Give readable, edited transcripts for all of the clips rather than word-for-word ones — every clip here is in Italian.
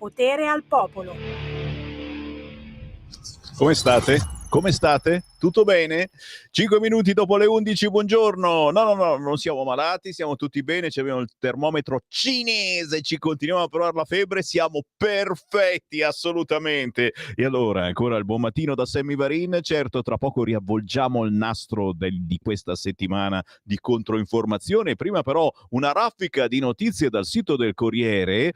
potere al popolo. Come state? Come state? Tutto bene? 5 minuti dopo le 11, buongiorno. No, non siamo malati, siamo tutti bene, abbiamo il termometro cinese, ci continuiamo a provare la febbre, siamo perfetti, assolutamente. E allora, ancora il buon mattino da Sammy Varin. Certo, tra poco riavvolgiamo il nastro di questa settimana di controinformazione. Prima però una raffica di notizie dal sito del Corriere.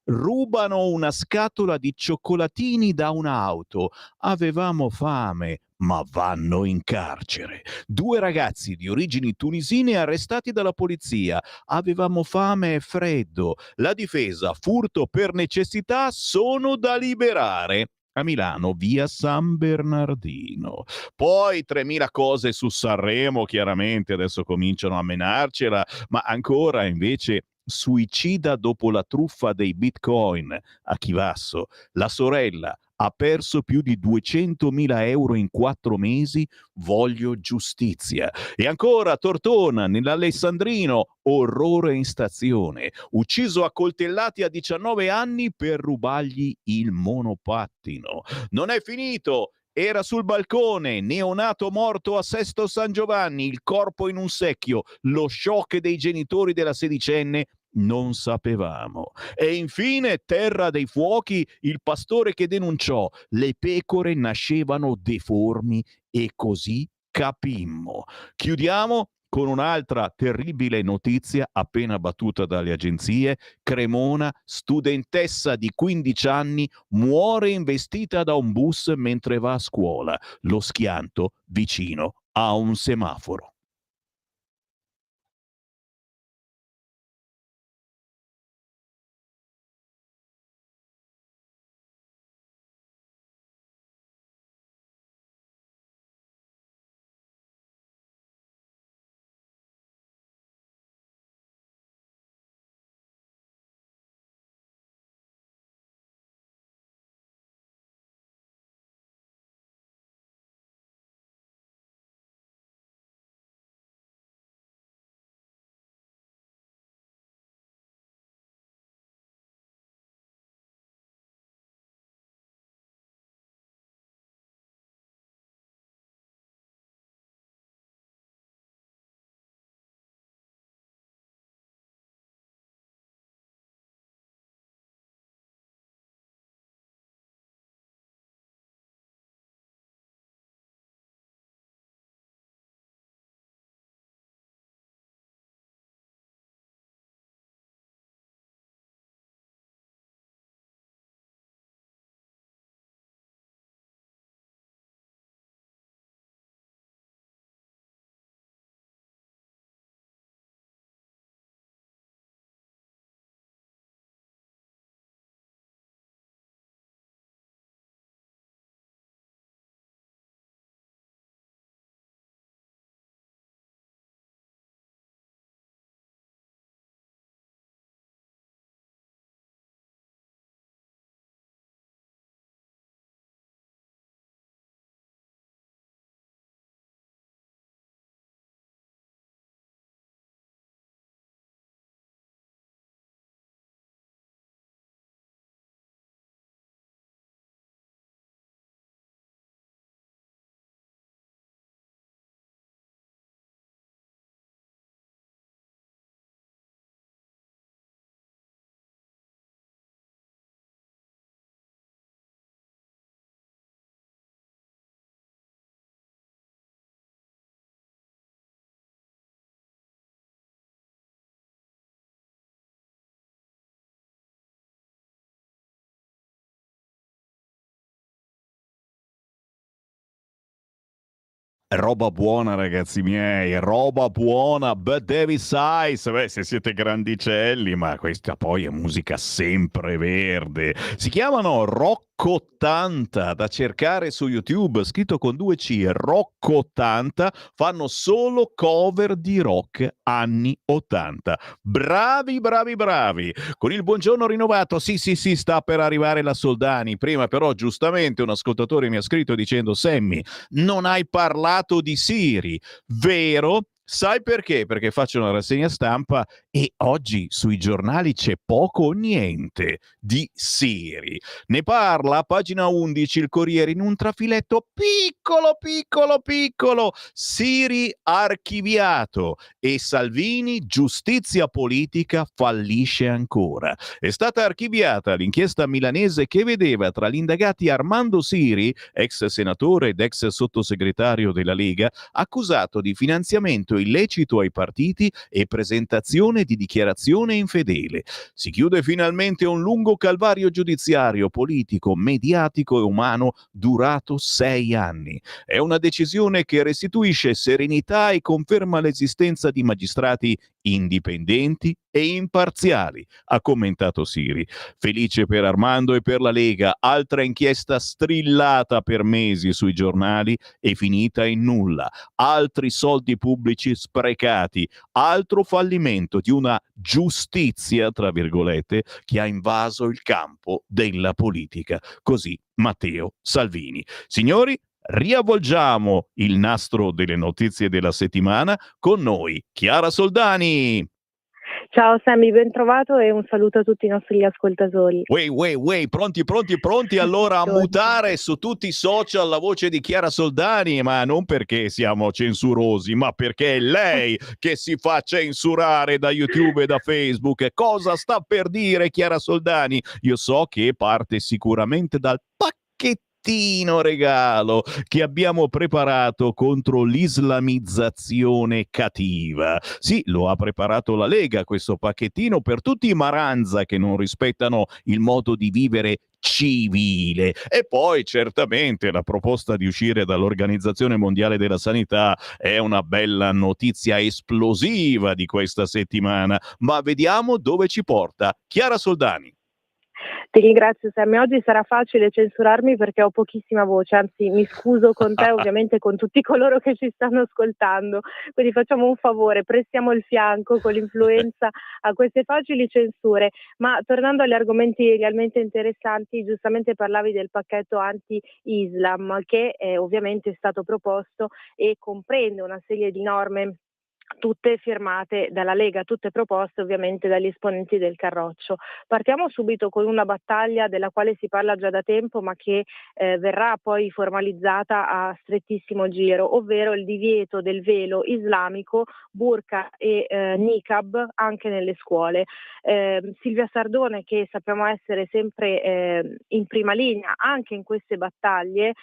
Rubano una scatola di cioccolatini da un'auto. Avevamo fame, ma vanno in carcere. 2 ragazzi di origini tunisine arrestati dalla polizia. Avevamo fame e freddo. La difesa, furto per necessità, sono da liberare. A Milano, via San Bernardino. Poi 3000 cose su Sanremo, chiaramente, adesso cominciano a menarcela, ma ancora invece suicida dopo la truffa dei bitcoin a Chivasso. La sorella ha perso più di 200.000 euro in 4 mesi, voglio giustizia. E ancora Tortona, nell'Alessandrino, orrore in stazione. Ucciso a coltellati a 19 anni per rubargli il monopattino. Non è finito! Era sul balcone, neonato morto a Sesto San Giovanni, il corpo in un secchio, lo shock dei genitori della sedicenne, non sapevamo. E infine, terra dei fuochi, il pastore che denunciò, le pecore nascevano deformi e così capimmo. Chiudiamo con un'altra terribile notizia appena battuta dalle agenzie. Cremona, studentessa di 15 anni, muore investita da un bus mentre va a scuola. Lo schianto vicino a un semaforo. Roba buona, ragazzi miei, roba buona. Bud Davis Eyes, beh, se siete grandicelli, ma questa poi è musica sempre verde. Si chiamano Rock 80, da cercare su YouTube, scritto con 2 C, Rock 80, fanno solo cover di rock anni 80. Bravi, bravi, bravi. Con il buongiorno rinnovato, sì, sta per arrivare la Soldani. Prima però, giustamente, un ascoltatore mi ha scritto dicendo: Sammy, non hai parlato di Siri, vero? Sai perché? Perché faccio una rassegna stampa e oggi sui giornali c'è poco o niente di Siri. Ne parla a pagina 11 il Corriere in un trafiletto piccolo, piccolo, piccolo. Siri archiviato e Salvini, giustizia politica, fallisce ancora. È stata archiviata l'inchiesta milanese che vedeva tra gli indagati Armando Siri, ex senatore ed ex sottosegretario della Lega, accusato di finanziamento illecito ai partiti e presentazione di dichiarazione infedele. Si chiude finalmente un lungo calvario giudiziario, politico, mediatico e umano durato 6 anni. È una decisione che restituisce serenità e conferma l'esistenza di magistrati indipendenti e imparziali, ha commentato Siri. Felice per Armando e per la Lega, altra inchiesta strillata per mesi sui giornali e finita in nulla. Altri soldi pubblici sprecati, altro fallimento di una giustizia, tra virgolette, che ha invaso il campo della politica. Così Matteo Salvini. Signori, riavvolgiamo il nastro delle notizie della settimana con noi, Chiara Soldani. Ciao Sammy, ben trovato e un saluto a tutti i nostri ascoltatori. Pronti allora a mutare su tutti i social la voce di Chiara Soldani, ma non perché siamo censurosi, ma perché è lei che si fa censurare da YouTube e da Facebook. Cosa sta per dire Chiara Soldani? Io so che parte sicuramente dal pacchetto regalo che abbiamo preparato contro l'islamizzazione cattiva. Sì, lo ha preparato la Lega questo pacchettino per tutti i Maranza che non rispettano il modo di vivere civile. E poi certamente la proposta di uscire dall'Organizzazione Mondiale della Sanità è una bella notizia esplosiva di questa settimana, ma vediamo dove ci porta Chiara Soldani. Ti ringrazio Sammy, oggi sarà facile censurarmi perché ho pochissima voce, anzi mi scuso con te ovviamente con tutti coloro che ci stanno ascoltando, quindi facciamo un favore, prestiamo il fianco con l'influenza a queste facili censure, ma tornando agli argomenti realmente interessanti, giustamente parlavi del pacchetto anti-Islam che ovviamente è stato proposto e comprende una serie di norme tutte firmate dalla Lega, tutte proposte ovviamente dagli esponenti del Carroccio. Partiamo subito con una battaglia della quale si parla già da tempo ma che verrà poi formalizzata a strettissimo giro, ovvero il divieto del velo islamico, burqa e niqab anche nelle scuole. Silvia Sardone, che sappiamo essere sempre in prima linea anche in queste battaglie,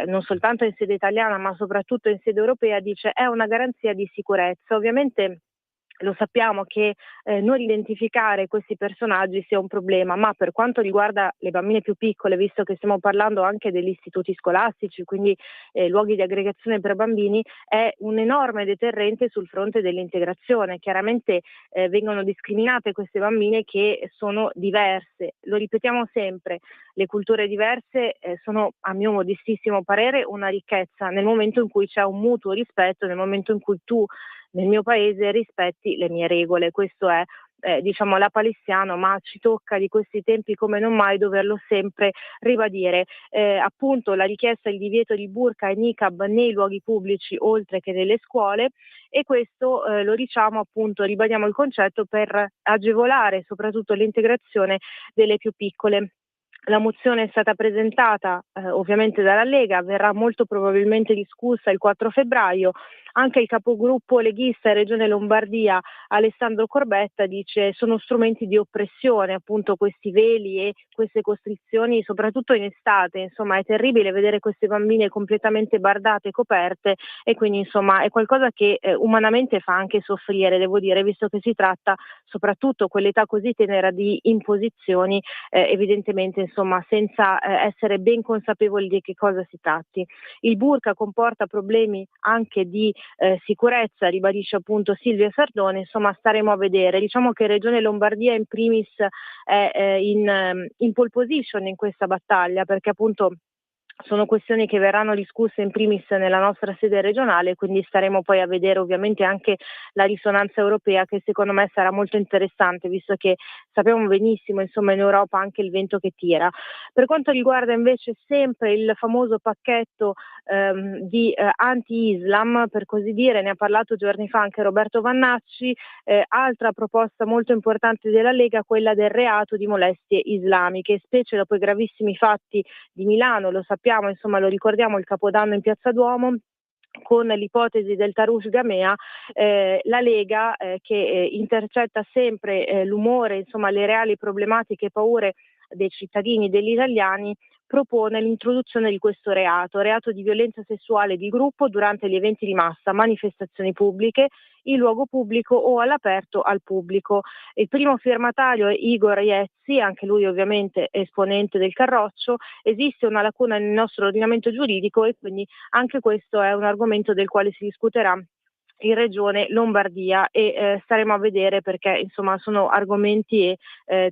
non soltanto in sede italiana ma soprattutto in sede europea, dice è una garanzia di sicurezza. Ovviamente lo sappiamo che non identificare questi personaggi sia un problema, ma per quanto riguarda le bambine più piccole, visto che stiamo parlando anche degli istituti scolastici, quindi luoghi di aggregazione per bambini, è un enorme deterrente sul fronte dell'integrazione. Chiaramente vengono discriminate queste bambine che sono diverse, lo ripetiamo sempre, le culture diverse sono a mio modestissimo parere una ricchezza nel momento in cui c'è un mutuo rispetto, nel momento in cui tu nel mio paese rispetti le mie regole. Questo è diciamo lapalissiano, ma ci tocca di questi tempi come non mai doverlo sempre ribadire. Appunto la richiesta il divieto di burqa e niqab nei luoghi pubblici oltre che nelle scuole, e questo lo diciamo appunto, ribadiamo il concetto per agevolare soprattutto l'integrazione delle più piccole. La mozione è stata presentata ovviamente dalla Lega, verrà molto probabilmente discussa il 4 febbraio. Anche il capogruppo leghista in Regione Lombardia, Alessandro Corbetta, dice sono strumenti di oppressione, appunto questi veli e queste costrizioni, soprattutto in estate. Insomma, è terribile vedere queste bambine completamente bardate, coperte, e quindi insomma è qualcosa che umanamente fa anche soffrire, devo dire, visto che si tratta soprattutto quell'età così tenera di imposizioni, evidentemente insomma senza essere ben consapevoli di che cosa si tratti. Il burqa comporta problemi anche di sicurezza, ribadisce appunto Silvia Sardone, insomma staremo a vedere. Diciamo che Regione Lombardia in primis è in pole position in questa battaglia, perché appunto sono questioni che verranno discusse in primis nella nostra sede regionale, quindi staremo poi a vedere ovviamente anche la risonanza europea, che secondo me sarà molto interessante, visto che sappiamo benissimo insomma in Europa anche il vento che tira. Per quanto riguarda invece sempre il famoso pacchetto di anti-Islam, per così dire, ne ha parlato giorni fa anche Roberto Vannacci, altra proposta molto importante della Lega, quella del reato di molestie islamiche, specie dopo i gravissimi fatti di Milano, lo sappiamo, insomma lo ricordiamo, il Capodanno in Piazza Duomo, con l'ipotesi del Tarush Gamea, la Lega che intercetta sempre l'umore, insomma le reali problematiche e paure dei cittadini, degli italiani, propone l'introduzione di questo reato di violenza sessuale di gruppo durante gli eventi di massa, manifestazioni pubbliche, in luogo pubblico o all'aperto al pubblico. Il primo firmatario è Igor Iezzi, anche lui ovviamente esponente del Carroccio. Esiste una lacuna nel nostro ordinamento giuridico e quindi anche questo è un argomento del quale si discuterà in Regione Lombardia e staremo a vedere, perché insomma sono argomenti e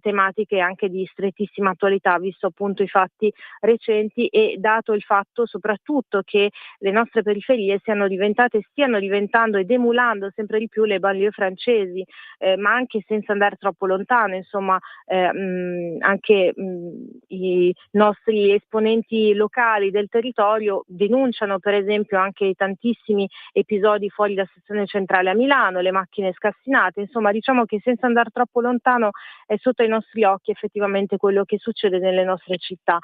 tematiche anche di strettissima attualità, visto appunto i fatti recenti e dato il fatto soprattutto che le nostre periferie stiano diventando ed emulando sempre di più le banlieue francesi, ma anche senza andare troppo lontano, insomma anche i nostri esponenti locali del territorio denunciano per esempio anche i tantissimi episodi fuori da stazione centrale a Milano, le macchine scassinate, insomma diciamo che senza andare troppo lontano è sotto i nostri occhi effettivamente quello che succede nelle nostre città.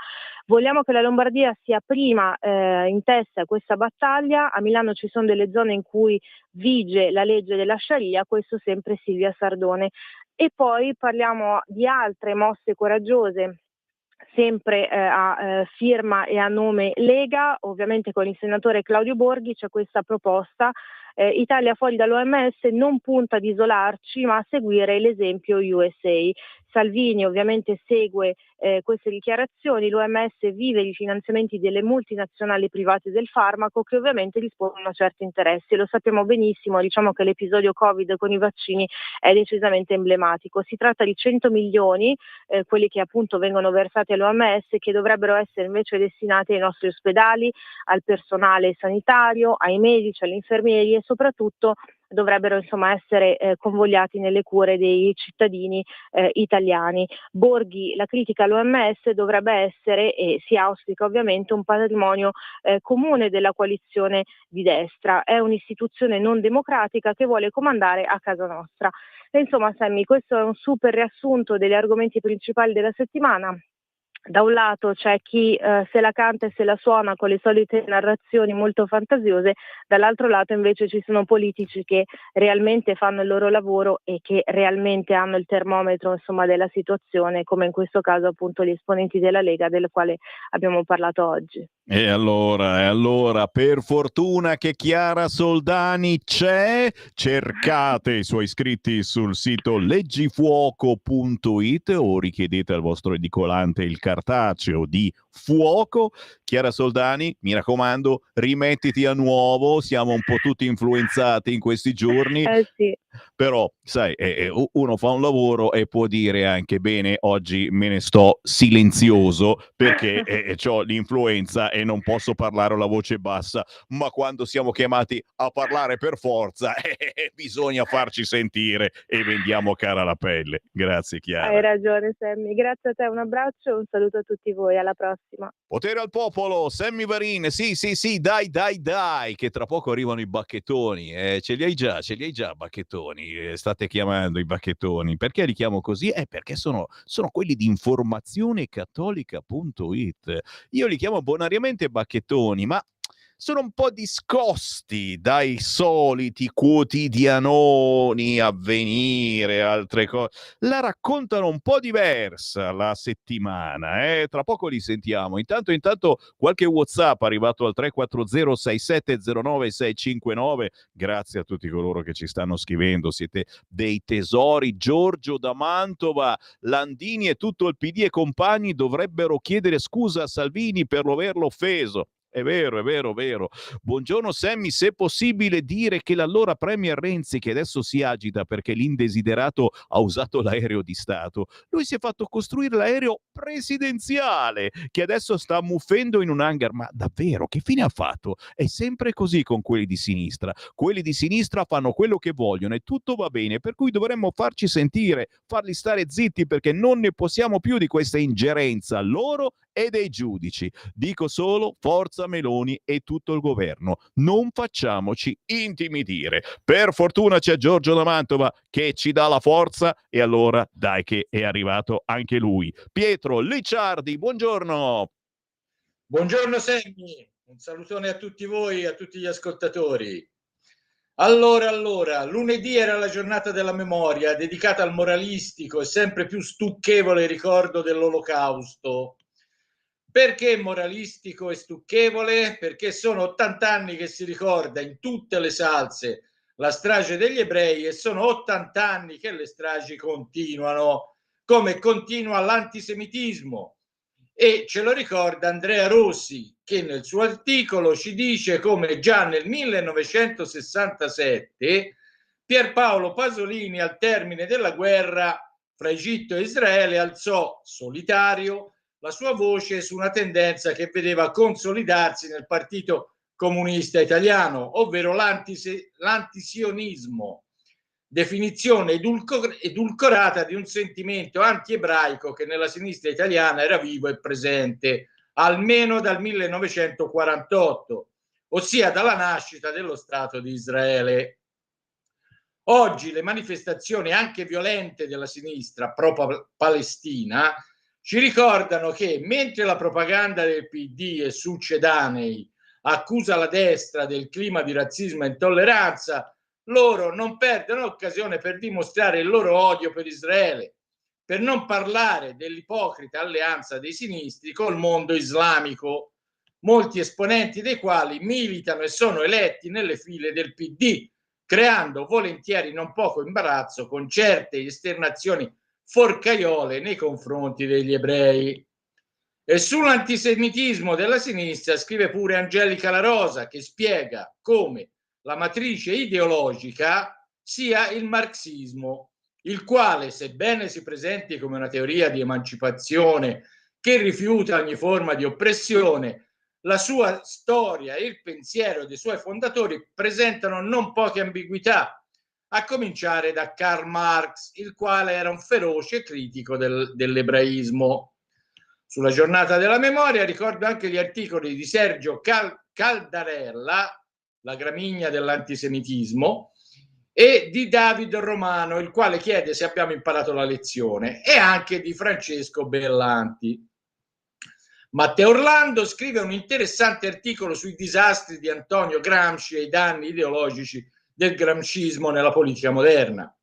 Vogliamo che la Lombardia sia prima in testa a questa battaglia. A Milano ci sono delle zone in cui vige la legge della Sharia, questo sempre Silvia Sardone. E poi parliamo di altre mosse coraggiose, sempre a firma e a nome Lega, ovviamente con il senatore Claudio Borghi. C'è questa proposta, Italia fuori dall'OMS non punta ad isolarci ma a seguire l'esempio USA. Salvini ovviamente segue queste dichiarazioni, l'OMS vive i finanziamenti delle multinazionali private del farmaco che ovviamente rispondono a certi interessi, lo sappiamo benissimo, diciamo che l'episodio Covid con i vaccini è decisamente emblematico. Si tratta di 100 milioni, quelli che appunto vengono versati all'OMS, che dovrebbero essere invece destinati ai nostri ospedali, al personale sanitario, ai medici, agli infermieri e soprattutto dovrebbero insomma essere convogliati nelle cure dei cittadini italiani. Borghi, la critica all'OMS dovrebbe essere, e si auspica ovviamente, un patrimonio comune della coalizione di destra. È un'istituzione non democratica che vuole comandare a casa nostra. E insomma, Sammy, questo è un super riassunto degli argomenti principali della settimana. Da un lato c'è chi se la canta e se la suona con le solite narrazioni molto fantasiose, dall'altro lato invece ci sono politici che realmente fanno il loro lavoro e che realmente hanno il termometro insomma della situazione, come in questo caso appunto gli esponenti della Lega, del quale abbiamo parlato oggi. E allora, per fortuna che Chiara Soldani c'è, cercate i suoi scritti sul sito leggifuoco.it o richiedete al vostro edicolante il cartaceo di Fuoco. Chiara Soldani, mi raccomando, rimettiti a nuovo, siamo un po' tutti influenzati in questi giorni. Sì. Però, sai, uno fa un lavoro e può dire anche bene, oggi me ne sto silenzioso perché ho l'influenza e non posso parlare alla voce bassa, ma quando siamo chiamati a parlare per forza bisogna farci sentire e vendiamo cara la pelle. Grazie Chiara. Hai ragione Sammy, grazie a te, un abbraccio e un saluto a tutti voi, alla prossima. Potere al popolo, Sammy Varin, sì, dai, che tra poco arrivano i bacchettoni, ce li hai già bacchettoni, state chiamando i bacchettoni, perché li chiamo così? Perché sono quelli di informazionecattolica.it, io li chiamo bonariamente bacchettoni, ma sono un po' discosti dai soliti quotidianoni, Avvenire, altre cose. La raccontano un po' diversa la settimana, tra poco li sentiamo. Intanto qualche WhatsApp arrivato al 340 6709 659. Grazie a tutti coloro che ci stanno scrivendo, siete dei tesori. Giorgio da Mantova, Landini e tutto il PD e compagni dovrebbero chiedere scusa a Salvini per lo averlo offeso. È vero, è vero, è vero. Buongiorno Sammy, se è possibile dire che l'allora premier Renzi, che adesso si agita perché l'indesiderato ha usato l'aereo di Stato, lui si è fatto costruire l'aereo presidenziale che adesso sta ammuffendo in un hangar. Ma davvero, che fine ha fatto? È sempre così con quelli di sinistra. Quelli di sinistra fanno quello che vogliono e tutto va bene, per cui dovremmo farci sentire, farli stare zitti perché non ne possiamo più di questa ingerenza loro e dei giudici. Dico solo forza Meloni e tutto il governo. Non facciamoci intimidire. Per fortuna c'è Giorgio da Mantova che ci dà la forza e allora dai che è arrivato anche lui. Pietro Licciardi, buongiorno. Buongiorno Sammy, un salutone a tutti voi e a tutti gli ascoltatori. Allora, lunedì era la giornata della memoria dedicata al moralistico e sempre più stucchevole ricordo dell'Olocausto. Perché moralistico e stucchevole? Perché sono 80 anni che si ricorda in tutte le salse la strage degli ebrei e sono 80 anni che le stragi continuano, come continua l'antisemitismo. E ce lo ricorda Andrea Rossi, che nel suo articolo ci dice come già nel 1967 Pierpaolo Pasolini, al termine della guerra fra Egitto e Israele, alzò solitario la sua voce su una tendenza che vedeva consolidarsi nel Partito Comunista Italiano, ovvero l'antisionismo, definizione edulcorata di un sentimento anti-ebraico che nella sinistra italiana era vivo e presente almeno dal 1948, ossia dalla nascita dello Stato di Israele. Oggi le manifestazioni anche violente della sinistra pro-Palestina ci ricordano che mentre la propaganda del PD e succedanei accusa la destra del clima di razzismo e intolleranza, loro non perdono occasione per dimostrare il loro odio per Israele, per non parlare dell'ipocrita alleanza dei sinistri col mondo islamico, molti esponenti dei quali militano e sono eletti nelle file del PD, creando volentieri non poco imbarazzo con certe esternazioni forcaiole nei confronti degli ebrei. E sull'antisemitismo della sinistra scrive pure Angelica La Rosa, che spiega come la matrice ideologica sia il marxismo, il quale, sebbene si presenti come una teoria di emancipazione che rifiuta ogni forma di oppressione, la sua storia e il pensiero dei suoi fondatori presentano non poche ambiguità, a cominciare da Karl Marx, il quale era un feroce critico dell'ebraismo. Sulla giornata della memoria ricordo anche gli articoli di Sergio Caldarella, la gramigna dell'antisemitismo, e di David Romano, il quale chiede se abbiamo imparato la lezione, e anche di Francesco Bellanti. Matteo Orlando scrive un interessante articolo sui disastri di Antonio Gramsci e i danni ideologici del gramscismo nella politica moderna.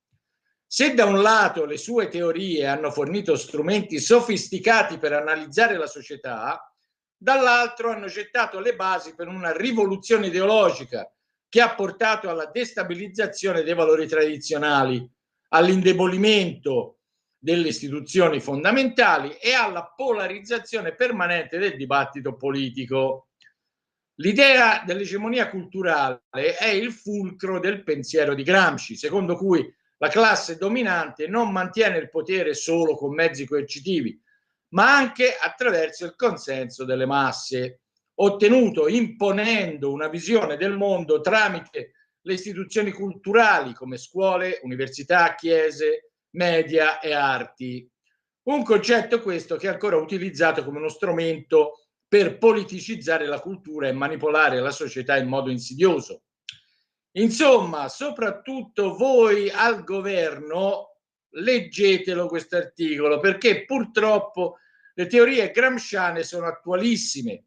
Se da un lato le sue teorie hanno fornito strumenti sofisticati per analizzare la società, dall'altro hanno gettato le basi per una rivoluzione ideologica che ha portato alla destabilizzazione dei valori tradizionali, all'indebolimento delle istituzioni fondamentali e alla polarizzazione permanente del dibattito politico. L'idea dell'egemonia culturale è il fulcro del pensiero di Gramsci, secondo cui la classe dominante non mantiene il potere solo con mezzi coercitivi, ma anche attraverso il consenso delle masse, ottenuto imponendo una visione del mondo tramite le istituzioni culturali come scuole, università, chiese, media e arti. Un concetto questo che è ancora utilizzato come uno strumento per politicizzare la cultura e manipolare la società in modo insidioso. Insomma, soprattutto voi al governo, leggetelo questo articolo, perché purtroppo le teorie gramsciane sono attualissime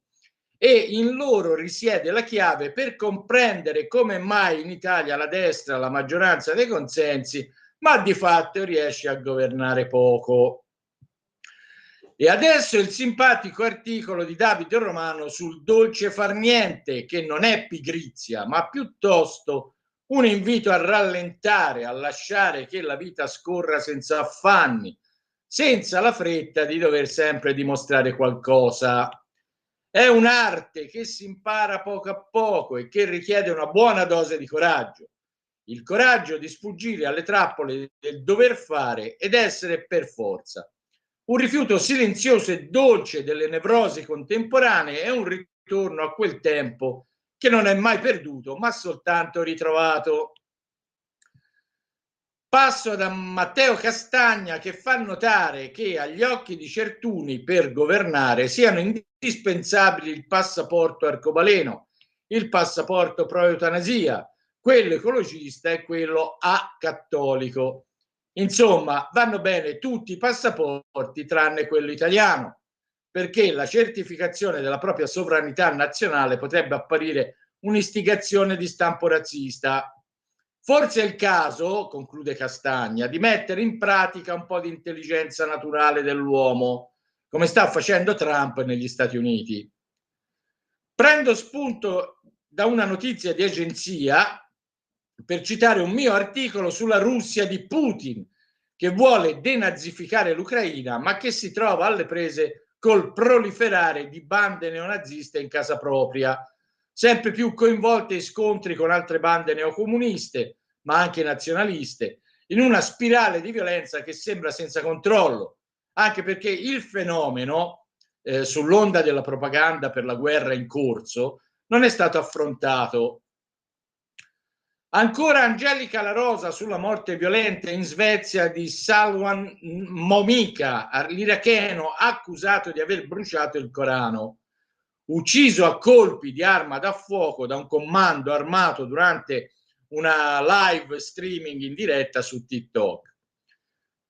e in loro risiede la chiave per comprendere come mai in Italia la destra ha la maggioranza dei consensi, ma di fatto riesce a governare poco. E adesso il simpatico articolo di Davide Romano sul dolce far niente, che non è pigrizia, ma piuttosto un invito a rallentare, a lasciare che la vita scorra senza affanni, senza la fretta di dover sempre dimostrare qualcosa. È un'arte che si impara poco a poco e che richiede una buona dose di coraggio. Il coraggio di sfuggire alle trappole del dover fare ed essere per forza. Un rifiuto silenzioso e dolce delle nevrosi contemporanee è un ritorno a quel tempo che non è mai perduto, ma soltanto ritrovato. Passo da Matteo Castagna, che fa notare che agli occhi di certuni per governare siano indispensabili il passaporto arcobaleno, il passaporto pro eutanasia, quello ecologista e quello acattolico. Insomma, vanno bene tutti i passaporti tranne quello italiano, perché la certificazione della propria sovranità nazionale potrebbe apparire un'istigazione di stampo razzista. Forse è il caso, conclude Castagna, di mettere in pratica un po' di intelligenza naturale dell'uomo, come sta facendo Trump negli Stati Uniti. Prendo spunto da una notizia di agenzia per citare un mio articolo sulla Russia di Putin, che vuole denazificare l'Ucraina, ma che si trova alle prese col proliferare di bande neonaziste in casa propria, sempre più coinvolte in scontri con altre bande neocomuniste, ma anche nazionaliste, in una spirale di violenza che sembra senza controllo, anche perché il fenomeno, sull'onda della propaganda per la guerra in corso, non è stato affrontato. Ancora Angelica La Rosa sulla morte violenta in Svezia di Salwan Momika, l'iracheno accusato di aver bruciato il Corano, ucciso a colpi di arma da fuoco da un comando armato durante una live streaming in diretta su TikTok.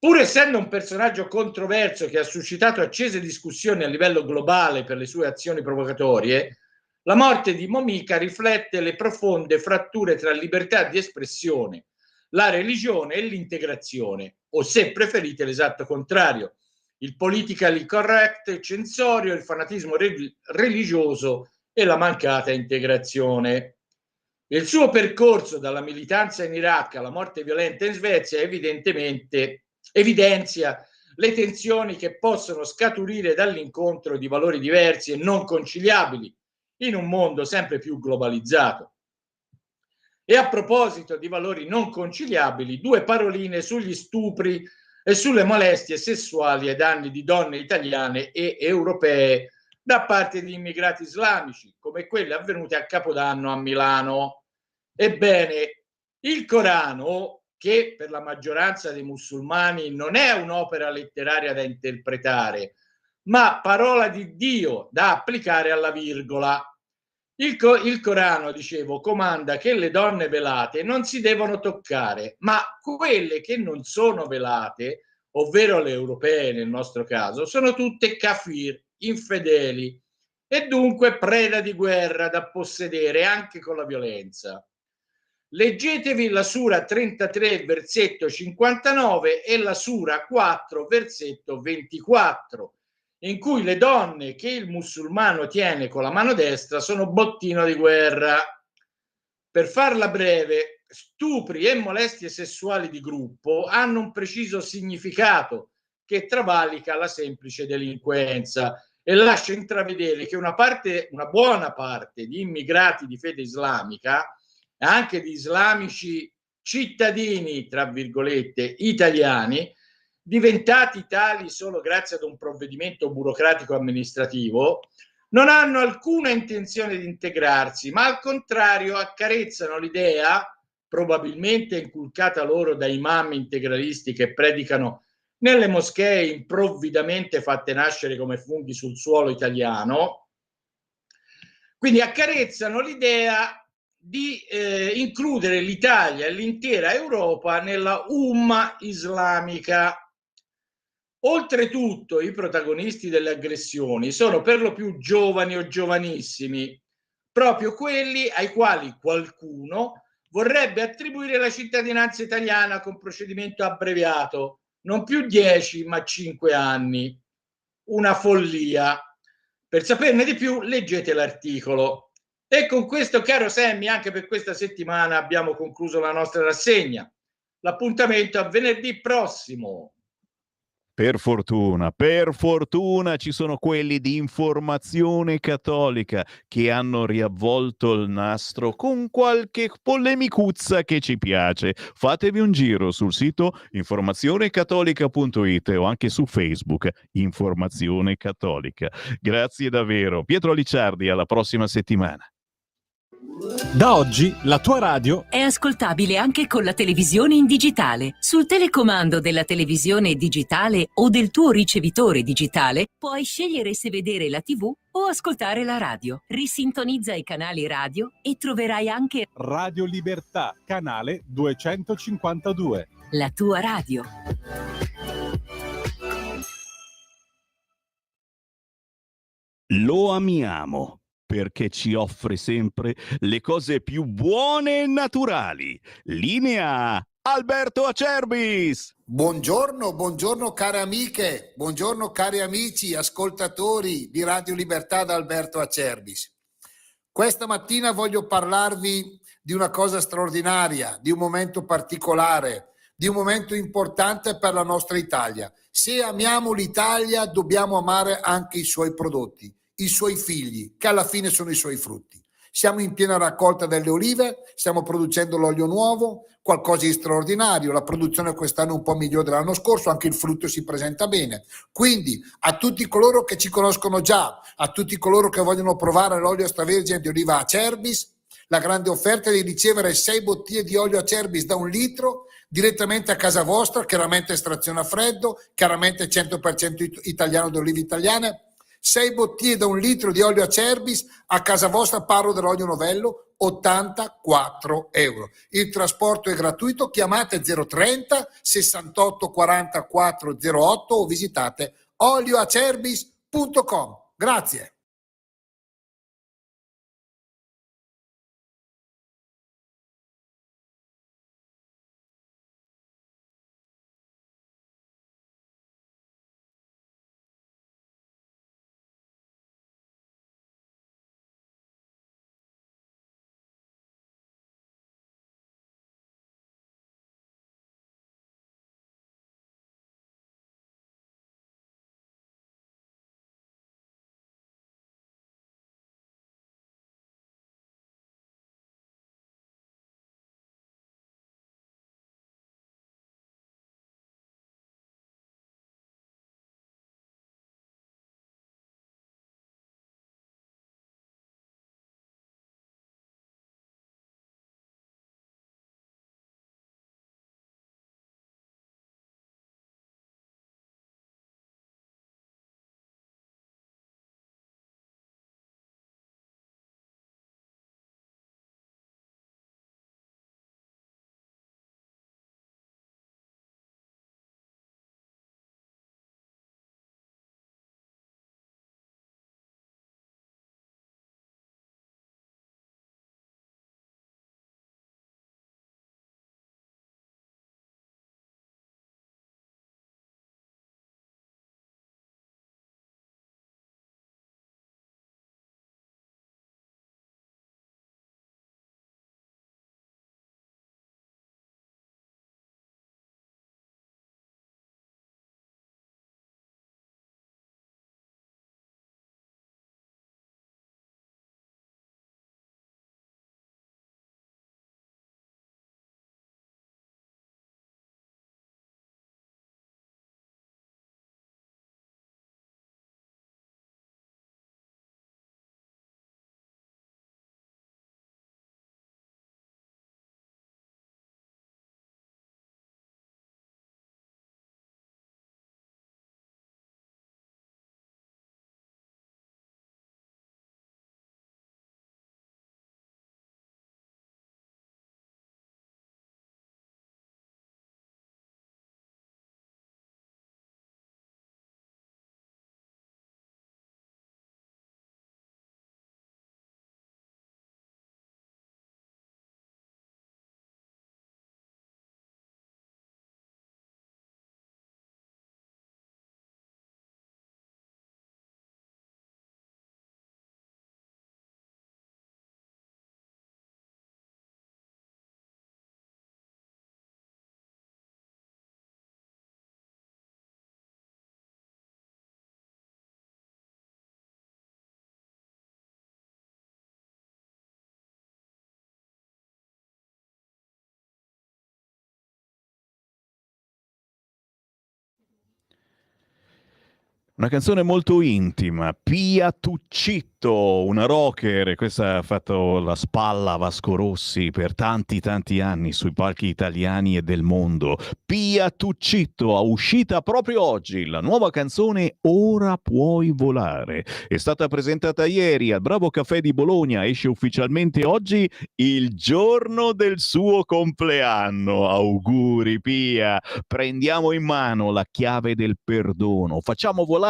Pur essendo un personaggio controverso che ha suscitato accese discussioni a livello globale per le sue azioni provocatorie, la morte di Momika riflette le profonde fratture tra libertà di espressione, la religione e l'integrazione, o se preferite l'esatto contrario, il politically correct, il censorio, il fanatismo religioso e la mancata integrazione. Il suo percorso dalla militanza in Iraq alla morte violenta in Svezia evidentemente evidenzia le tensioni che possono scaturire dall'incontro di valori diversi e non conciliabili in un mondo sempre più globalizzato. E a proposito di valori non conciliabili, due paroline sugli stupri e sulle molestie sessuali ai danni di donne italiane e europee da parte di immigrati islamici, come quelle avvenute a Capodanno a Milano. Ebbene, il Corano, che per la maggioranza dei musulmani non è un'opera letteraria da interpretare, ma parola di Dio da applicare alla virgola. Il Corano, dicevo, comanda che le donne velate non si devono toccare, ma quelle che non sono velate, ovvero le europee nel nostro caso, sono tutte kafir, infedeli e dunque preda di guerra da possedere anche con la violenza. Leggetevi la Sura 33, versetto 59 e la Sura 4, versetto 24, in cui le donne che il musulmano tiene con la mano destra sono bottino di guerra. Per farla breve, stupri e molestie sessuali di gruppo hanno un preciso significato che travalica la semplice delinquenza e lascia intravedere che una buona parte di immigrati di fede islamica, anche di islamici cittadini, tra virgolette, italiani, diventati tali solo grazie ad un provvedimento burocratico amministrativo, non hanno alcuna intenzione di integrarsi, ma al contrario accarezzano l'idea, probabilmente inculcata loro da imam integralisti che predicano nelle moschee improvvidamente fatte nascere come funghi sul suolo italiano, quindi accarezzano l'idea di includere l'Italia e l'intera Europa nella umma islamica. Oltretutto i protagonisti delle aggressioni sono per lo più giovani o giovanissimi, proprio quelli ai quali qualcuno vorrebbe attribuire la cittadinanza italiana con procedimento abbreviato, non più 10 ma 5 anni. Una follia. Per saperne di più leggete l'articolo. E con questo, caro Sammy, anche per questa settimana abbiamo concluso la nostra rassegna. L'appuntamento a venerdì prossimo. Per fortuna ci sono quelli di Informazione Cattolica che hanno riavvolto il nastro con qualche polemicuzza che ci piace. Fatevi un giro sul sito informazionecattolica.it o anche su Facebook Informazione Cattolica. Grazie davvero. Pietro Licciardi, alla prossima settimana. Da oggi la tua radio è ascoltabile anche con la televisione in digitale. Sul telecomando della televisione digitale o del tuo ricevitore digitale puoi scegliere se vedere la TV o ascoltare la radio. Risintonizza i canali radio e troverai anche Radio Libertà, canale 252. la tua radio. Lo amiamo perché ci offre sempre le cose più buone e naturali. Linea Alberto Acerbis. Buongiorno care amiche, buongiorno cari amici, ascoltatori di Radio Libertà da Alberto Acerbis. Questa mattina voglio parlarvi di una cosa straordinaria, di un momento particolare, di un momento importante per la nostra Italia. Se amiamo l'Italia, dobbiamo amare anche i suoi prodotti, i suoi figli, che alla fine sono i suoi frutti. Siamo in piena raccolta delle olive, stiamo producendo l'olio nuovo, qualcosa di straordinario. La produzione quest'anno è un po' migliore dell'anno scorso, anche il frutto si presenta bene. Quindi a tutti coloro che ci conoscono già, a tutti coloro che vogliono provare l'olio extravergine di oliva Acerbis, la grande offerta è di ricevere 6 bottiglie di olio Acerbis da 1 litro direttamente a casa vostra, chiaramente estrazione a freddo, chiaramente 100% italiano di olive italiane. 6 bottiglie da 1 litro di olio Acerbis a casa vostra, parlo dell'olio novello, 84 euro. Il trasporto è gratuito, chiamate 030 68 44 08 o visitate olioacerbis.com. Grazie. Una canzone molto intima, Pia Tuccitto, una rocker, questa ha fatto la spalla a Vasco Rossi per tanti anni sui palchi italiani e del mondo. Pia Tuccitto, uscita proprio oggi, la nuova canzone Ora puoi volare. È stata presentata ieri al Bravo Caffè di Bologna, esce ufficialmente oggi il giorno del suo compleanno. Auguri Pia, prendiamo in mano la chiave del perdono, facciamo volare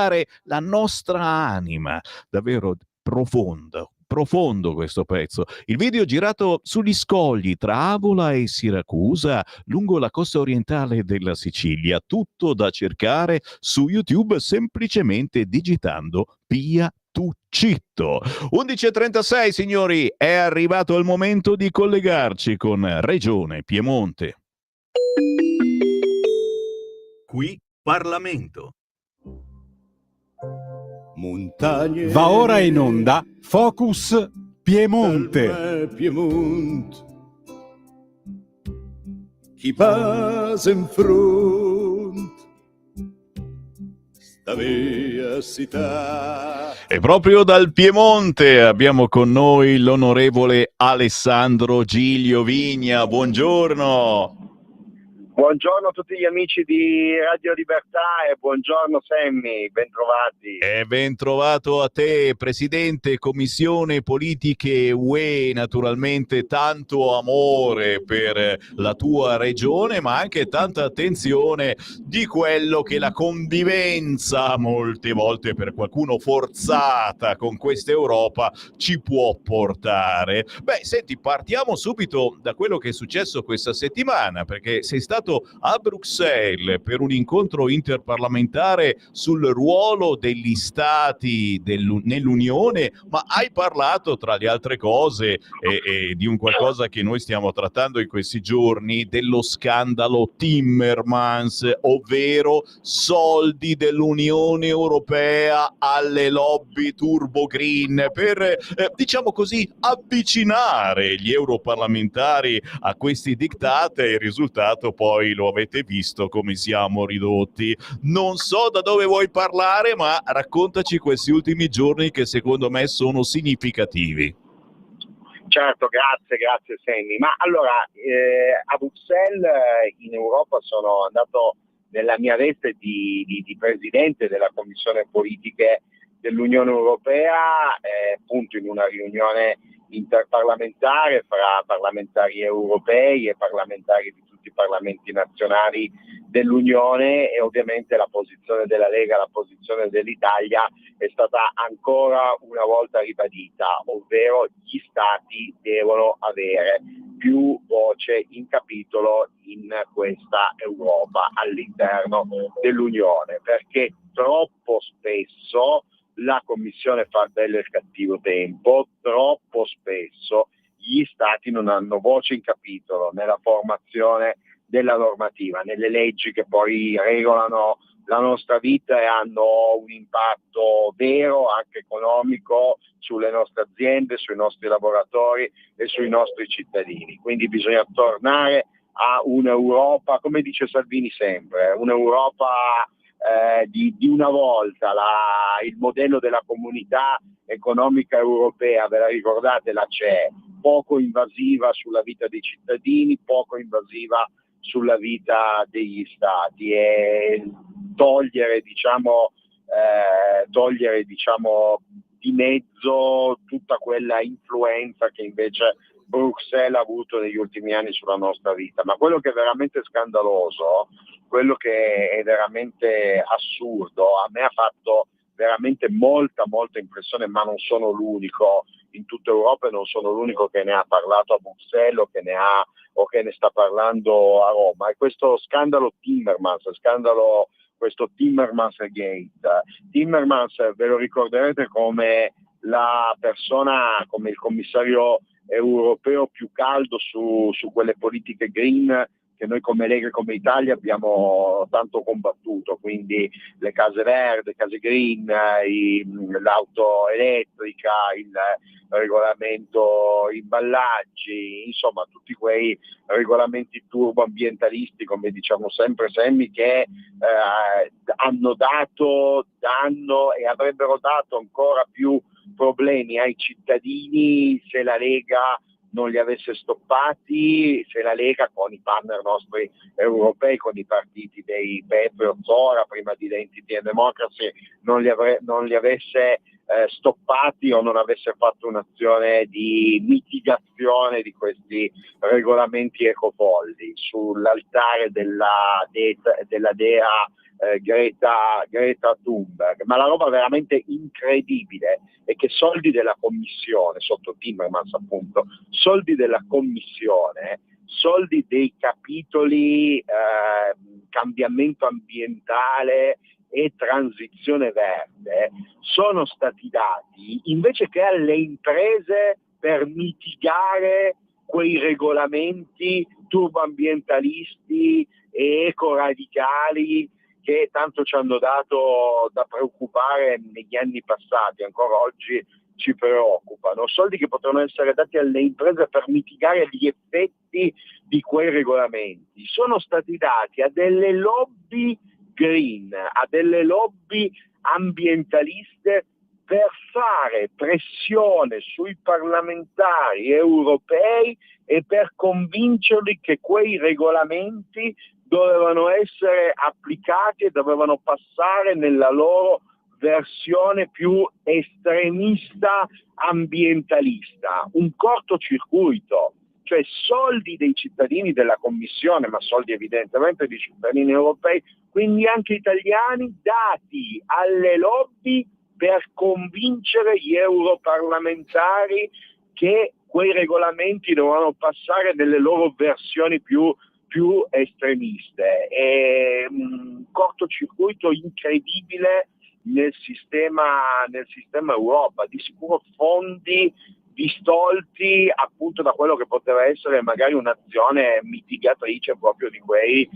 la nostra anima. Davvero profondo questo pezzo. Il video girato sugli scogli tra Avola e Siracusa, lungo la costa orientale della Sicilia, tutto da cercare su YouTube semplicemente digitando Pia Tuccitto. 11:36 signori, è arrivato il momento di collegarci con Regione Piemonte. Qui Parlamento. Montagne. Va ora in onda Focus Piemonte. Piemonte. Chi passa in front sta via città. E proprio dal Piemonte abbiamo con noi l'onorevole Alessandro Giglio Vigna. Buongiorno. Buongiorno a tutti gli amici di Radio Libertà e buongiorno Sammy, bentrovati. E ben trovato a te, Presidente Commissione Politiche UE, naturalmente tanto amore per la tua regione, ma anche tanta attenzione di quello che la convivenza, molte volte per qualcuno forzata con questa Europa, ci può portare. Beh, senti, partiamo subito da quello che è successo questa settimana, perché sei stato a Bruxelles per un incontro interparlamentare sul ruolo degli stati nell'Unione, ma hai parlato tra le altre cose di un qualcosa che noi stiamo trattando in questi giorni, dello scandalo Timmermans, ovvero soldi dell'Unione Europea alle lobby turbo green per, diciamo così, avvicinare gli europarlamentari a questi diktat, e il risultato poi lo avete visto come siamo ridotti. Non so da dove vuoi parlare, ma raccontaci questi ultimi giorni che secondo me sono significativi. Certo, grazie Sammy. Ma allora, a Bruxelles in Europa sono andato nella mia veste di Presidente della Commissione Politiche dell'Unione Europea, appunto in una riunione interparlamentare fra parlamentari europei e parlamentari di tutti i parlamenti nazionali dell'Unione, e ovviamente la posizione della Lega, la posizione dell'Italia è stata ancora una volta ribadita, ovvero gli Stati devono avere più voce in capitolo in questa Europa all'interno dell'Unione, perché troppo spesso la Commissione fa il bello e il cattivo tempo, troppo spesso gli Stati non hanno voce in capitolo nella formazione della normativa, nelle leggi che poi regolano la nostra vita e hanno un impatto vero, anche economico, sulle nostre aziende, sui nostri lavoratori e sui nostri cittadini. Quindi bisogna tornare a un'Europa, come dice Salvini sempre, un'Europa di una volta, il modello della comunità economica europea, ve la ricordate, la CE, poco invasiva sulla vita dei cittadini, poco invasiva sulla vita degli stati, e togliere di mezzo tutta quella influenza che invece Bruxelles ha avuto negli ultimi anni sulla nostra vita. Ma quello che è veramente scandaloso, quello che è veramente assurdo, a me ha fatto veramente molta impressione, ma non sono l'unico in tutta Europa e non sono l'unico che ne ha parlato a Bruxelles o che ne sta parlando a Roma, è questo scandalo Timmermans, questo Timmermans Gate. Timmermans, ve lo ricorderete come la persona, come il commissario europeo più caldo su quelle politiche green che noi come Lega e come Italia abbiamo tanto combattuto, quindi le case verdi, case green, l'auto elettrica, il regolamento imballaggi, insomma tutti quei regolamenti turboambientalisti, come diciamo sempre Sammy, che hanno dato, danno e avrebbero dato ancora più problemi ai cittadini se la Lega non li avesse stoppati, se la Lega con i partner nostri europei, con i partiti dei Patriots ora, prima di Identity and Democracy, non li avesse stoppati o non avesse fatto un'azione di mitigazione di questi regolamenti ecofolli sull'altare della dea Greta Thunberg. Ma la roba veramente incredibile è che soldi della Commissione, sotto Timmermans appunto, soldi della Commissione, soldi dei capitoli cambiamento ambientale e transizione verde, sono stati dati invece che alle imprese per mitigare quei regolamenti turboambientalisti e ecoradicali che tanto ci hanno dato da preoccupare negli anni passati, ancora oggi ci preoccupano. Soldi che potevano essere dati alle imprese per mitigare gli effetti di quei regolamenti sono stati dati a delle lobby green, a delle lobby ambientaliste per fare pressione sui parlamentari europei e per convincerli che quei regolamenti dovevano essere applicati e dovevano passare nella loro versione più estremista ambientalista. Un cortocircuito, cioè soldi dei cittadini della Commissione, ma soldi evidentemente dei cittadini europei, quindi anche italiani, dati alle lobby per convincere gli europarlamentari che quei regolamenti dovevano passare nelle loro versioni più estremiste. È un cortocircuito incredibile nel sistema Europa, di sicuro fondi distolti appunto da quello che poteva essere magari un'azione mitigatrice proprio di quei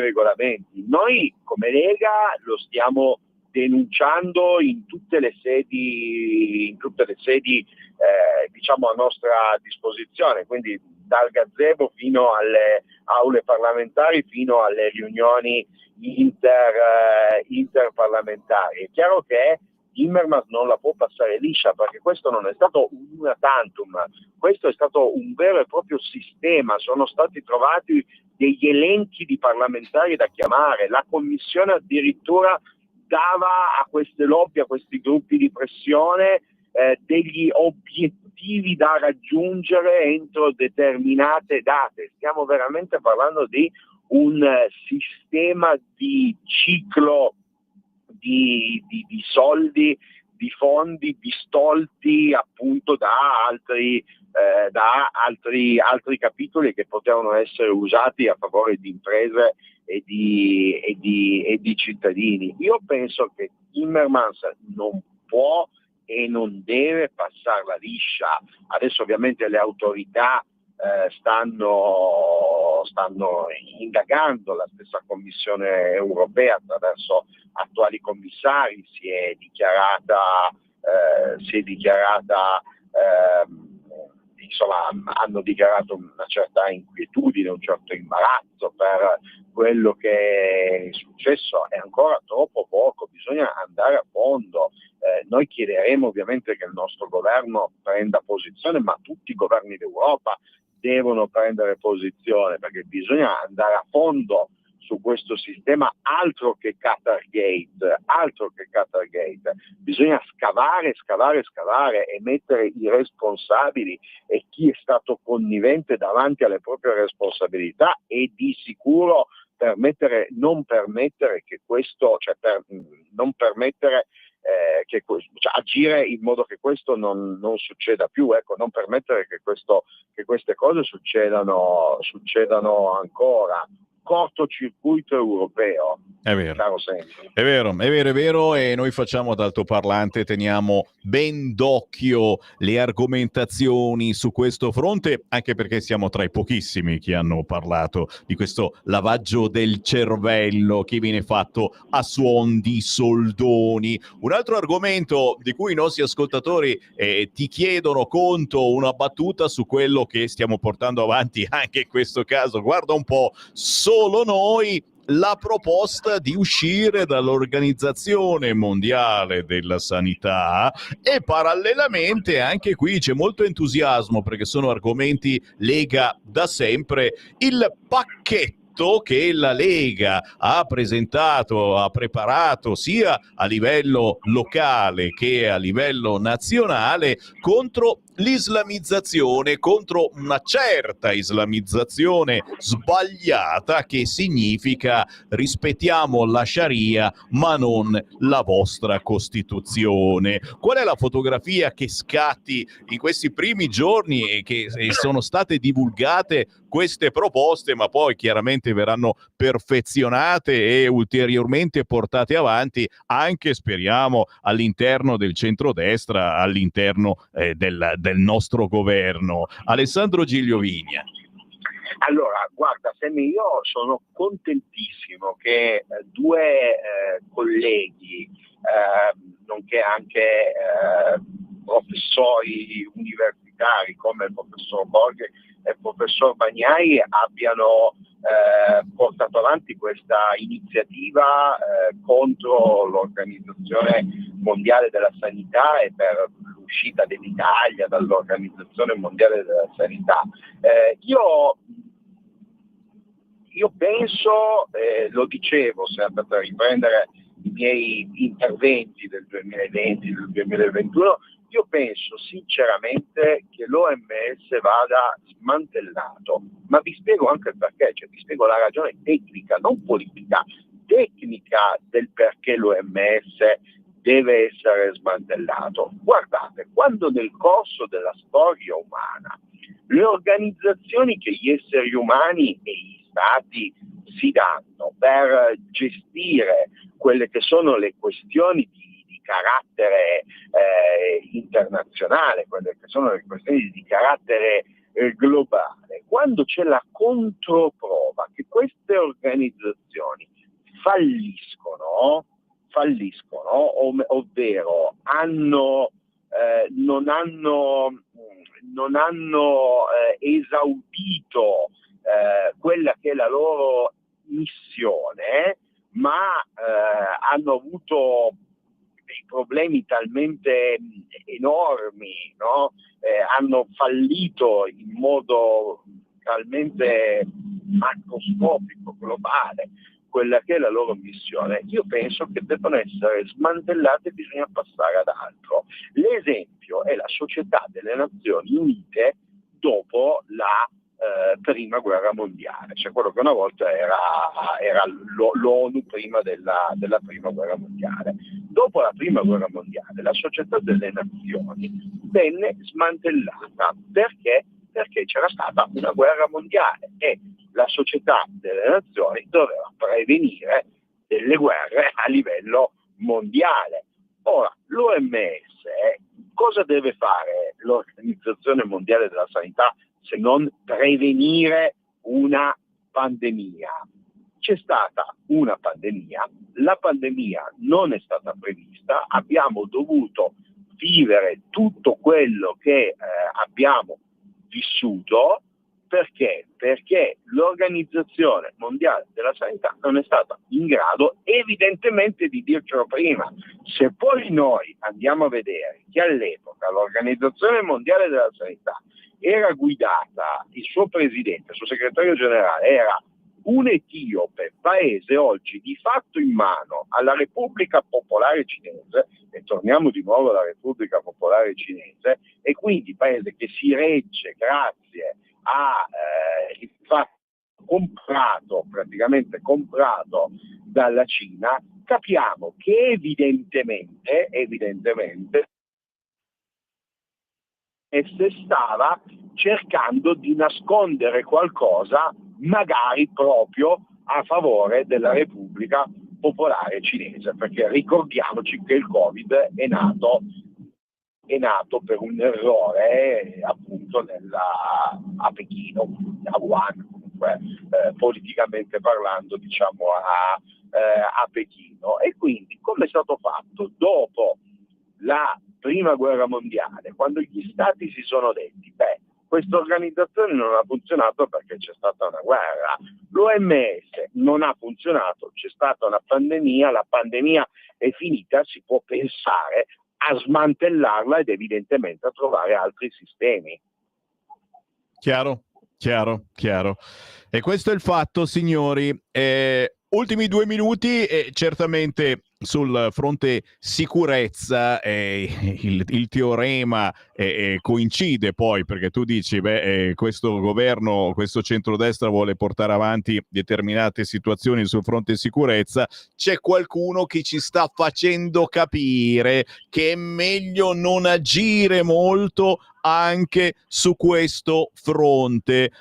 regolamenti. Noi come Lega lo stiamo denunciando in tutte le sedi diciamo a nostra disposizione, quindi dal gazebo fino alle aule parlamentari fino alle riunioni interparlamentari. È chiaro che Timmermans non la può passare liscia, perché questo non è stato un una tantum, questo è stato un vero e proprio sistema, sono stati trovati degli elenchi di parlamentari da chiamare, la Commissione addirittura dava a queste lobby, a questi gruppi di pressione degli obiettivi da raggiungere entro determinate date. Stiamo veramente parlando di un sistema di ciclo di soldi, di fondi distolti appunto da altri capitoli che potevano essere usati a favore di imprese e di cittadini. Io penso che Timmermans non può e non deve passarla liscia. Adesso ovviamente le autorità stanno indagando, la stessa Commissione europea attraverso attuali commissari si è dichiarata insomma, hanno dichiarato una certa inquietudine, un certo imbarazzo per quello che è successo. È ancora troppo poco, bisogna andare a fondo. Noi chiederemo ovviamente che il nostro governo prenda posizione, ma tutti i governi d'Europa devono prendere posizione, perché bisogna andare a fondo su questo sistema, altro che Qatargate, bisogna scavare e mettere i responsabili e chi è stato connivente davanti alle proprie responsabilità e di sicuro agire in modo che questo non succeda più, ecco, non permettere che queste cose succedano ancora. cortocircuito europeo. È vero. Caro Senni. È vero, e noi facciamo d'altoparlante, teniamo ben d'occhio le argomentazioni su questo fronte, anche perché siamo tra i pochissimi che hanno parlato di questo lavaggio del cervello che viene fatto a suon di soldoni. Un altro argomento di cui i nostri ascoltatori ti chiedono conto, una battuta su quello che stiamo portando avanti anche in questo caso. Guarda un po', solo noi, la proposta di uscire dall'Organizzazione Mondiale della Sanità, e parallelamente anche qui c'è molto entusiasmo perché sono argomenti Lega da sempre. Il pacchetto che la Lega ha presentato, ha preparato sia a livello locale che a livello nazionale contro l'islamizzazione, contro una certa islamizzazione sbagliata, che significa rispettiamo la Sharia ma non la vostra Costituzione. Qual è la fotografia che scatti in questi primi giorni e che sono state divulgate queste proposte, ma poi chiaramente verranno perfezionate e ulteriormente portate avanti anche, speriamo, all'interno del centrodestra, all'interno del nostro governo. Alessandro Gigliovigna. Allora, guarda, Sammy, io sono contentissimo che due colleghi, nonché anche professori universitari come il professor Borghi e il professor Bagnai abbiano portato avanti questa iniziativa contro l'Organizzazione Mondiale della Sanità e per l'uscita dell'Italia dall'Organizzazione Mondiale della Sanità. Io penso, lo dicevo sempre per riprendere i miei interventi del 2020, del 2021, io penso sinceramente che l'OMS vada smantellato, ma vi spiego anche il perché, cioè vi spiego la ragione tecnica, non politica, tecnica del perché l'OMS deve essere smantellato. Guardate, quando nel corso della storia umana le organizzazioni che gli esseri umani e gli stati si danno per gestire quelle che sono le questioni di carattere internazionale, quelle che sono le questioni di carattere globale, quando c'è la controprova che queste organizzazioni falliscono, ovvero non hanno esaudito quella che è la loro missione, ma hanno avuto dei problemi talmente enormi, no? Hanno fallito in modo talmente macroscopico, globale, quella che è la loro missione. Io penso che debbano essere smantellate e bisogna passare ad altro. L'esempio è la Società delle Nazioni Unite dopo la prima guerra mondiale, cioè quello che una volta era l'ONU prima della prima guerra mondiale. Dopo la prima guerra mondiale la Società delle Nazioni venne smantellata. Perché? Perché c'era stata una guerra mondiale e la Società delle Nazioni doveva prevenire delle guerre a livello mondiale. Ora, l'OMS, cosa deve fare l'Organizzazione Mondiale della Sanità se non prevenire una pandemia? C'è stata una pandemia, la pandemia non è stata prevista, abbiamo dovuto vivere tutto quello che abbiamo vissuto. Perché? Perché l'Organizzazione Mondiale della Sanità non è stata in grado evidentemente di dircelo prima. Se poi noi andiamo a vedere che all'epoca l'Organizzazione Mondiale della Sanità era guidata, il suo presidente, il suo segretario generale era un etiope, paese oggi di fatto in mano alla Repubblica Popolare Cinese, e torniamo di nuovo alla Repubblica Popolare Cinese, e quindi paese che si regge grazie a il fatto praticamente comprato dalla Cina, capiamo che evidentemente stava cercando di nascondere qualcosa, magari proprio a favore della Repubblica Popolare Cinese, perché ricordiamoci che il Covid è nato per un errore appunto a Pechino, a Wuhan, comunque politicamente parlando, diciamo a Pechino. E quindi, come è stato fatto dopo la prima guerra mondiale, quando gli stati si sono detti questa organizzazione non ha funzionato perché c'è stata una guerra, l'OMS non ha funzionato, c'è stata una pandemia, la pandemia è finita, si può pensare a smantellarla ed evidentemente a trovare altri sistemi. Chiaro. E questo è il fatto, signori. Ultimi 2 minuti, certamente sul fronte sicurezza il teorema coincide poi, perché tu dici questo governo, questo centrodestra vuole portare avanti determinate situazioni sul fronte sicurezza. C'è qualcuno che ci sta facendo capire che è meglio non agire molto anche su questo fronte.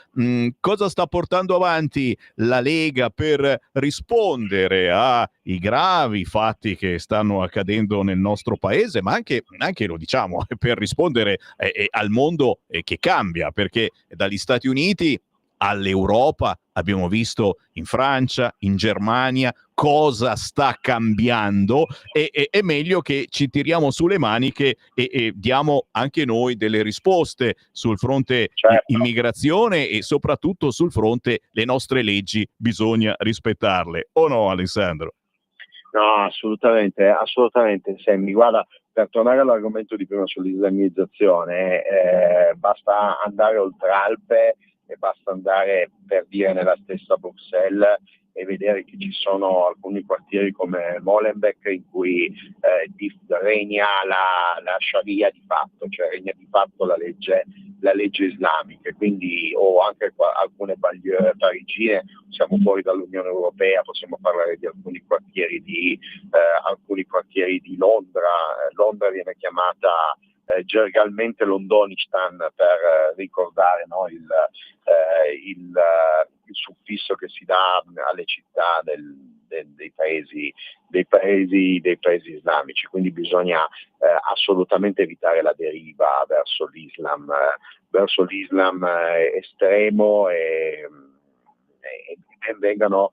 Cosa sta portando avanti la Lega per rispondere ai gravi fatti che stanno accadendo nel nostro paese, ma anche lo diciamo, per rispondere al mondo che cambia, perché dagli Stati Uniti all'Europa abbiamo visto in Francia, in Germania cosa sta cambiando, e è meglio che ci tiriamo sulle maniche e diamo anche noi delle risposte sul fronte immigrazione e soprattutto sul fronte le nostre leggi bisogna rispettarle, o no, Alessandro? No, assolutamente, Sammy. Guarda, per tornare all'argomento di prima sull'islamizzazione, basta andare oltre Alpe e basta andare, per dire, nella stessa Bruxelles e vedere che ci sono alcuni quartieri come Molenbeek in cui regna la Sharia di fatto, cioè regna di fatto la legge islamica, quindi, o anche alcune banlieue parigine. Siamo fuori dall'Unione Europea, possiamo parlare di alcuni quartieri di Londra. Londra viene chiamata gergalmente Londonistan per ricordare, no, il suffisso che si dà alle città dei paesi islamici. Quindi bisogna assolutamente evitare la deriva verso l'Islam estremo e vengano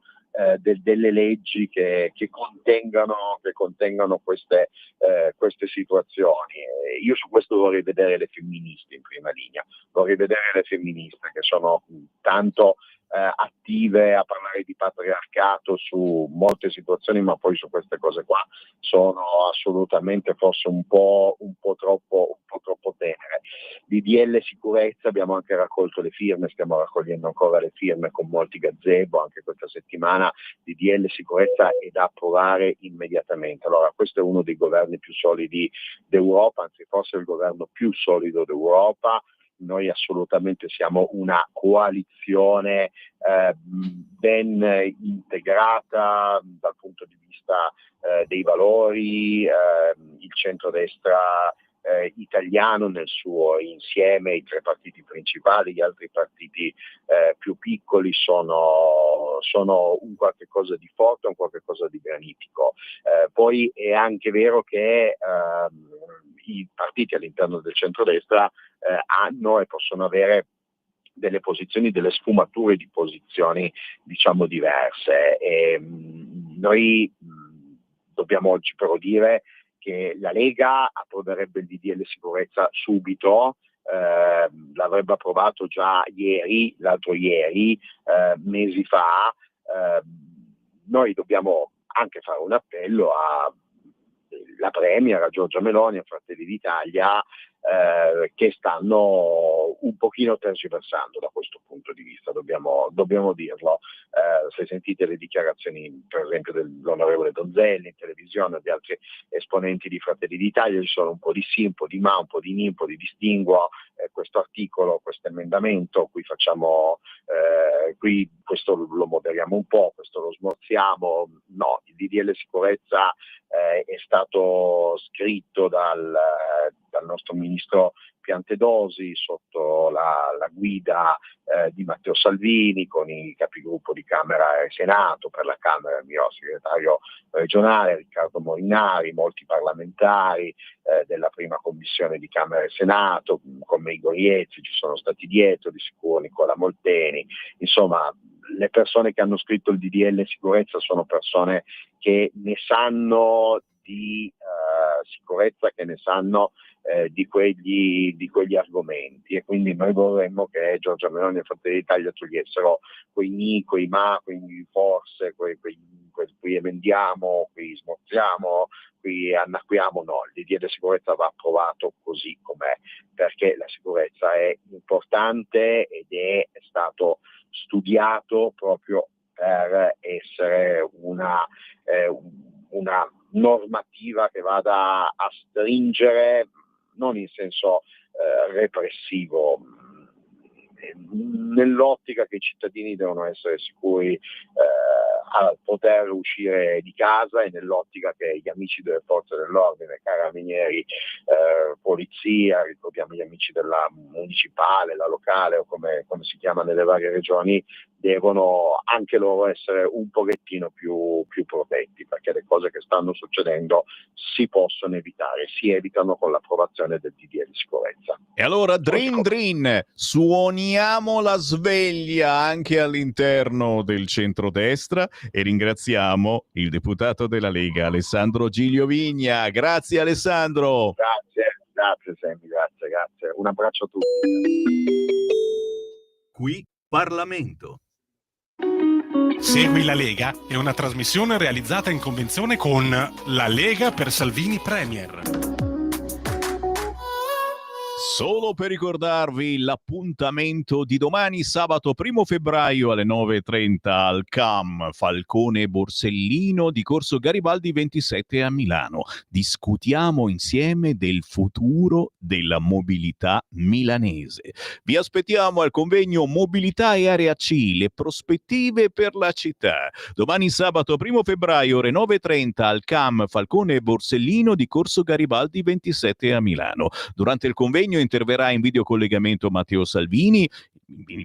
delle leggi che contengano queste situazioni. Io su questo vorrei vedere le femministe in prima linea, vorrei vedere le femministe che sono tanto attive a parlare di patriarcato su molte situazioni, ma poi su queste cose qua sono assolutamente forse un po' troppo tenere. Di DL sicurezza abbiamo anche raccolto le firme, stiamo raccogliendo ancora le firme con molti gazebo anche questa settimana. Di DL sicurezza è da approvare immediatamente. Allora, questo è uno dei governi più solidi d'Europa, anzi forse il governo più solido d'Europa. Noi assolutamente siamo una coalizione ben integrata dal punto di vista dei valori. Il centrodestra italiano nel suo insieme, i 3 partiti principali, gli altri partiti più piccoli sono un qualche cosa di forte, un qualche cosa di granitico. Poi è anche vero che i partiti all'interno del centrodestra hanno e possono avere delle posizioni, delle sfumature di posizioni, diciamo, diverse. E noi dobbiamo oggi però dire che la Lega approverebbe il DDL sicurezza subito, l'avrebbe approvato già l'altro ieri, mesi fa. Noi dobbiamo anche fare un appello alla Premier, a Giorgia Meloni, a Fratelli d'Italia, che stanno un pochino tergiversando da questo punto di vista, dobbiamo dirlo. Se sentite le dichiarazioni, per esempio, dell'onorevole Donzelli in televisione o di altri esponenti di Fratelli d'Italia, ci sono un po' di sì, un po' di ma, un po' di ni, un po' di distinguo. Questo articolo, questo emendamento, qui questo lo moderiamo un po', questo lo smorziamo. No, il DDL sicurezza è stato scritto dal dal nostro ministro Piantedosi, sotto la guida di Matteo Salvini, con i capigruppo di Camera e Senato, per la Camera il mio segretario regionale Riccardo Molinari, molti parlamentari della prima commissione di Camera e Senato, come Igor Iezzi, ci sono stati dietro, di sicuro Nicola Molteni, insomma le persone che hanno scritto il DDL sicurezza sono persone che ne sanno di sicurezza, che ne sanno di quegli argomenti, e quindi noi vorremmo che Giorgia Meloni e Fratelli d'Italia togliessero quei ni, quei ma, quei forse, qui emendiamo, qui smorziamo, qui annacquiamo. No, l'idea di sicurezza va approvato così com'è, perché la sicurezza è importante ed è stato studiato proprio per essere una normativa che vada a stringere, non in senso repressivo, nell'ottica che i cittadini devono essere sicuri a poter uscire di casa, e nell'ottica che gli amici delle forze dell'ordine, carabinieri, polizia, ricordiamo gli amici della municipale, la locale o come si chiama nelle varie regioni, devono anche loro essere un pochettino più protetti, perché le cose che stanno succedendo si possono evitare, si evitano con l'approvazione del DDL di sicurezza. E allora drin, suoniamo la sveglia anche all'interno del centrodestra e ringraziamo il deputato della Lega Alessandro Giglio Vigna. Grazie Alessandro. Grazie Sammy, grazie. Un abbraccio a tutti. Qui Parlamento. Segui la Lega è una trasmissione realizzata in convenzione con La Lega per Salvini Premier. Solo per ricordarvi l'appuntamento di domani, sabato 1 febbraio alle 9:30 al CAM Falcone Borsellino di Corso Garibaldi 27 a Milano. Discutiamo insieme del futuro della mobilità milanese. Vi aspettiamo al convegno Mobilità e Area C, le prospettive per la città. Domani sabato 1 febbraio ore 9:30 al CAM Falcone Borsellino di Corso Garibaldi 27 a Milano. Durante il convegno interverrà in videocollegamento Matteo Salvini,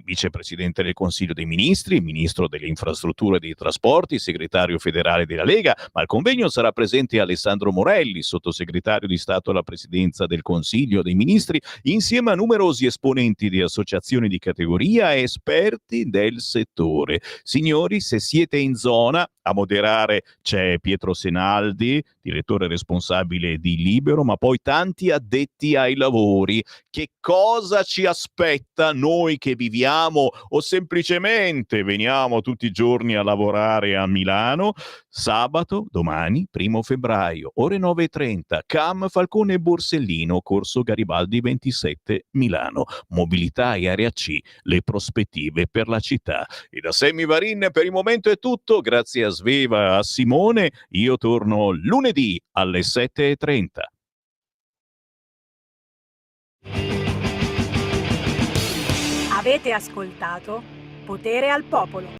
vicepresidente del Consiglio dei Ministri, ministro delle Infrastrutture e dei Trasporti, segretario federale della Lega, ma al convegno sarà presente Alessandro Morelli, sottosegretario di Stato alla Presidenza del Consiglio dei Ministri, insieme a numerosi esponenti di associazioni di categoria e esperti del settore. Signori, se siete in zona, a moderare c'è Pietro Senaldi, direttore responsabile di Libero, ma poi tanti addetti ai lavori. Che cosa ci aspetta noi che viviamo o semplicemente veniamo tutti i giorni a lavorare a Milano? Sabato, domani, 1 febbraio, ore 9:30, CAM Falcone Borsellino, Corso Garibaldi 27, Milano. Mobilità e Area C, le prospettive per la città. E da Sammy Varin per il momento è tutto, grazie a Sveva e a Simone. Io torno lunedì alle 7:30. Avete ascoltato Potere al Popolo.